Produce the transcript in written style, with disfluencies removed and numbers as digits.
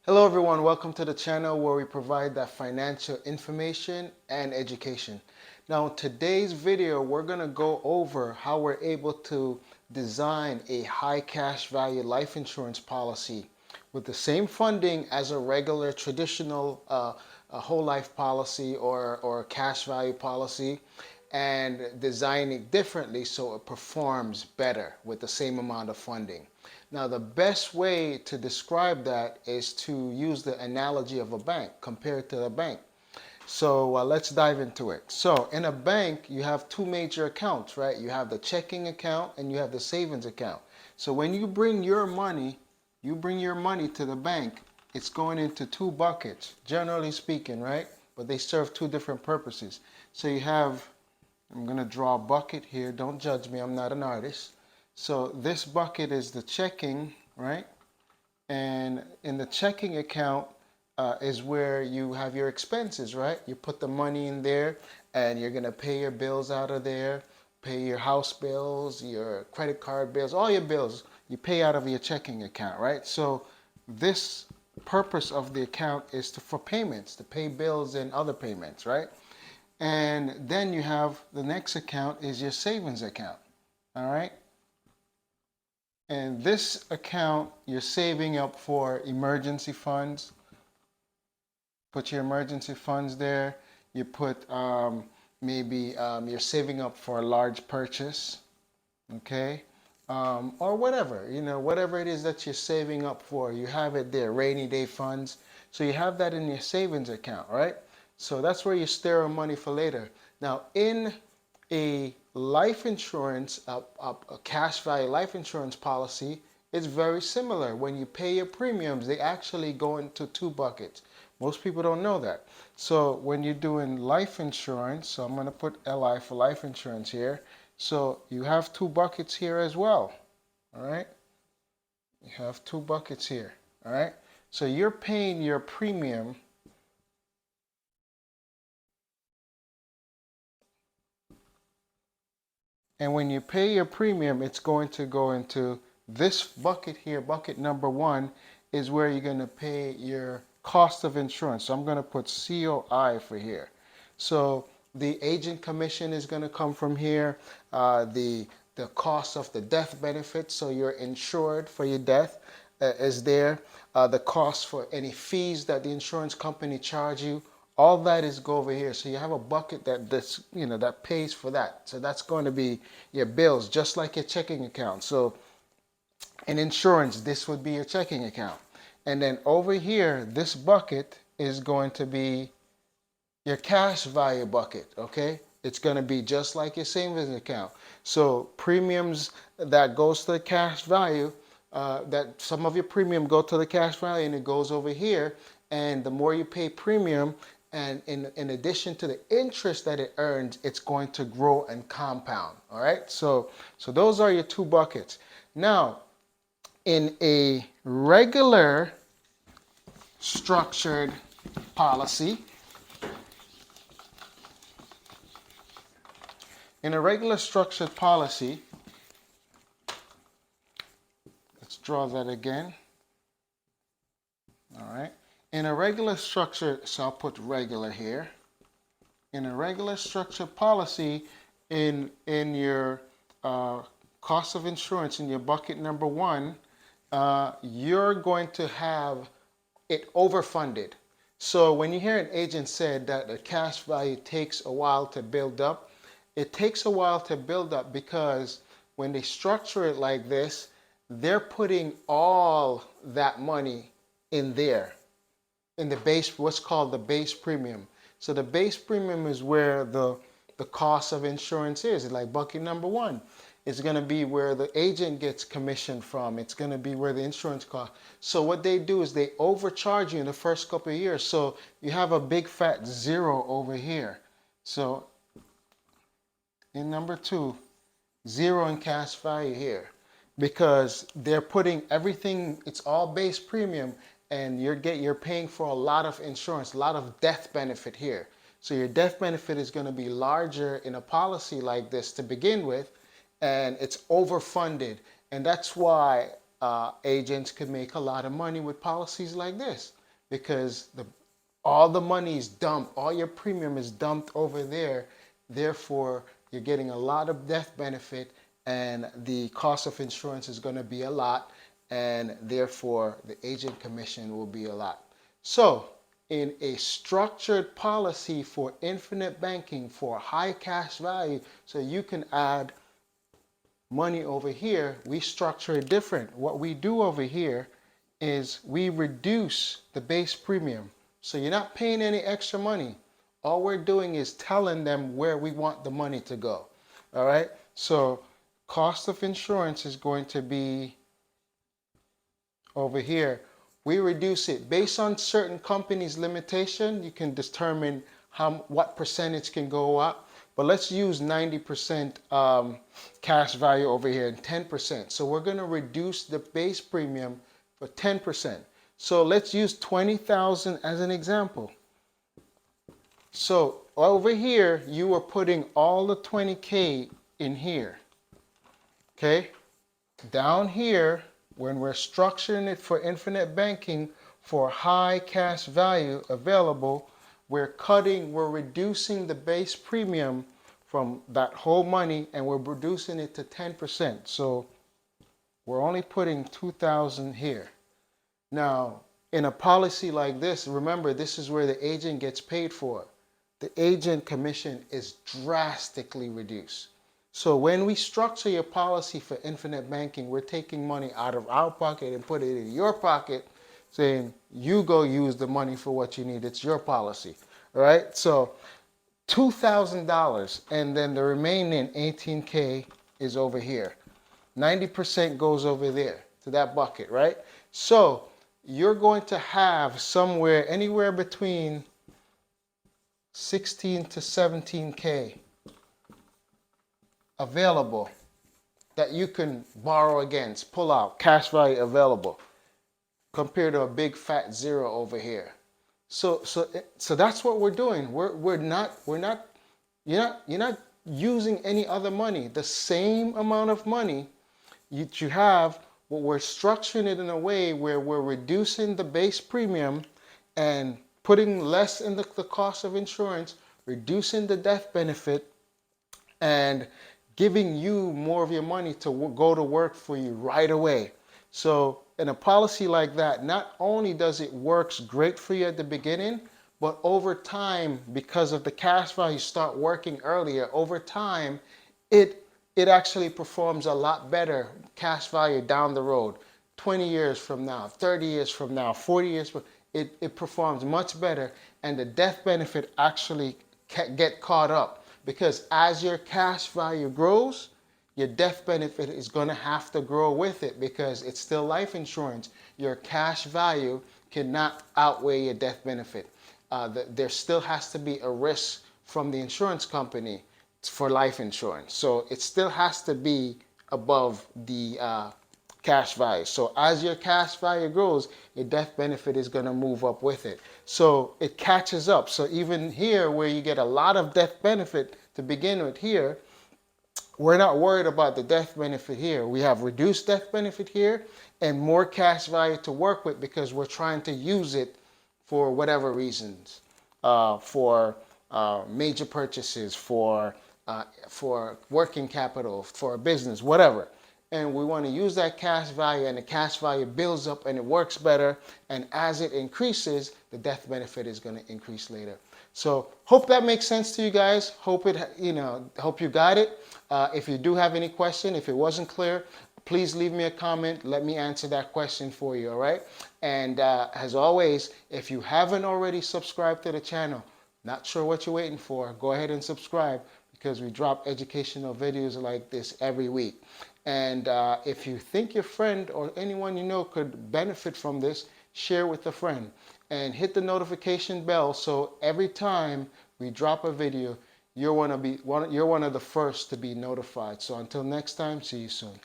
Hello everyone, welcome to the channel where we provide that financial information and education. Now in today's video we're going to go over how we're able to design a high cash value life insurance policy with the same funding as a regular traditional a whole life policy or a cash value policy, and design it differently so it performs better with the same amount of funding. Now, the best way to describe that is to use the analogy of a bank, compare it to a bank. So let's dive into it. So in a bank, you have two major accounts, right? You have the checking account and you have the savings account. So when you bring your money, to the bank, it's going into two buckets, generally speaking, right? But they serve two different purposes. So you have, I'm going to draw a bucket here. Don't judge me. I'm not an artist. So this bucket is the checking, right? And in the checking account is where you have your expenses, right? You put the money in there and you're going to pay your bills out of there, pay your house bills, your credit card bills, all your bills you pay out of your checking account, right? So this purpose of the account is for payments, to pay bills and other payments, right? And then you have the next account is your savings account, all right? And this account, you're saving up for emergency funds. Put your emergency funds there. You put maybe you're saving up for a large purchase, okay? Or whatever, whatever it is that you're saving up for, you have it there, rainy day funds. So you have that in your savings account, right? So that's where you store money for later. Now, in a life insurance, a cash value life insurance policy, it's very similar. When you pay your premiums, they actually go into two buckets. Most people don't know that. So when you're doing life insurance, so I'm going to put LI for life insurance here. So you have two buckets here as well. All right. You have two buckets here. All right. So you're paying your premium. And when you pay your premium, it's going to go into this bucket here. Bucket number one is where you're going to pay your cost of insurance. So I'm going to put COI for here. So the agent commission is going to come from here. The cost of the death benefit, so you're insured for your death, is there. The cost for any fees that the insurance company charge you, all that is go over here. So you have a bucket that pays for that. So that's going to be your bills, just like your checking account. So in insurance, this would be your checking account. And then over here, this bucket is going to be your cash value bucket, okay? It's going to be just like your savings account. So premiums that goes to the cash value, that some of your premium go to the cash value and it goes over here. And the more you pay premium, and in addition to the interest that it earns, it's going to grow and compound, all right? So those are your two buckets. Now, in a regular structured policy, let's draw that again. All right. In a regular structure, so I'll put regular here. In a regular structured policy, in your cost of insurance, in your bucket number one, you're going to have it overfunded. So when you hear an agent said that the cash value takes a while to build up, it takes a while to build up because when they structure it like this, they're putting all that money in there, in the base, what's called the base premium. So the base premium is where the cost of insurance is. It's like bucket number one. It's going to be where the agent gets commission from. It's going to be where the insurance cost. So what they do is they overcharge you in the first couple of years. So you have a big fat zero over here. So in number two, zero in cash value here, because they're putting everything, it's all base premium, and you're paying for a lot of insurance, a lot of death benefit here. So your death benefit is going to be larger in a policy like this to begin with, and it's overfunded. And that's why agents could make a lot of money with policies like this because all the money is dumped, all your premium is dumped over there. Therefore, you're getting a lot of death benefit and the cost of insurance is going to be a lot, and therefore the agent commission will be a lot. So in a structured policy for infinite banking for high cash value, so you can add money over here, we structure it different. What we do over here is we reduce the base premium. So you're not paying any extra money. All we're doing is telling them where we want the money to go. All right. So cost of insurance is going to be over here. We reduce it based on certain companies' limitation. You can determine what percentage can go up. But let's use 90% cash value over here and 10%. So we're going to reduce the base premium for 10%. So let's use 20,000 as an example. So over here, you are putting all the 20K in here. Okay? Down here, when we're structuring it for infinite banking for high cash value available, we're reducing the base premium from that whole money and we're reducing it to 10%. So we're only putting 2,000 here. Now, in a policy like this, remember, this is where the agent gets paid for. The agent commission is drastically reduced. So when we structure your policy for infinite banking, we're taking money out of our pocket and put it in your pocket, saying, you go use the money for what you need. It's your policy. All right? So $2,000, and then the remaining 18K is over here. 90% goes over there to that bucket, right? So you're going to have anywhere between 16 to 17K available that you can borrow against, pull out, cash value available, compared to a big fat zero over here. So that's what we're doing. You're not using any other money. The same amount of money you have, but we're structuring it in a way where we're reducing the base premium and putting less in the cost of insurance, reducing the death benefit, and giving you more of your money to go to work for you right away. So in a policy like that, not only does it works great for you at the beginning, but over time, because of the cash value start working earlier, over time, it actually performs a lot better cash value down the road. 20 years from now, 30 years from now, 40 years from it performs much better, and the death benefit actually get caught up. Because as your cash value grows, your death benefit is going to have to grow with it because it's still life insurance. Your cash value cannot outweigh your death benefit. There still has to be a risk from the insurance company for life insurance. So it still has to be above the cash value. So as your cash value grows, your death benefit is going to move up with it. So it catches up. So even here where you get a lot of death benefit to begin with here, we're not worried about the death benefit here. We have reduced death benefit here and more cash value to work with because we're trying to use it for whatever reasons, for major purchases, for working capital, for a business, whatever. And we want to use that cash value, and the cash value builds up and it works better. And as it increases, the death benefit is going to increase later. So hope that makes sense to you guys. Hope you got it. If you do have any question, if it wasn't clear, please leave me a comment. Let me answer that question for you. All right. And as always, if you haven't already subscribed to the channel, not sure what you're waiting for, go ahead and subscribe because we drop educational videos like this every week. And if you think your friend or anyone you know could benefit from this, share with a friend and hit the notification bell so every time we drop a video, you're one of the first to be notified. So until next time, see you soon.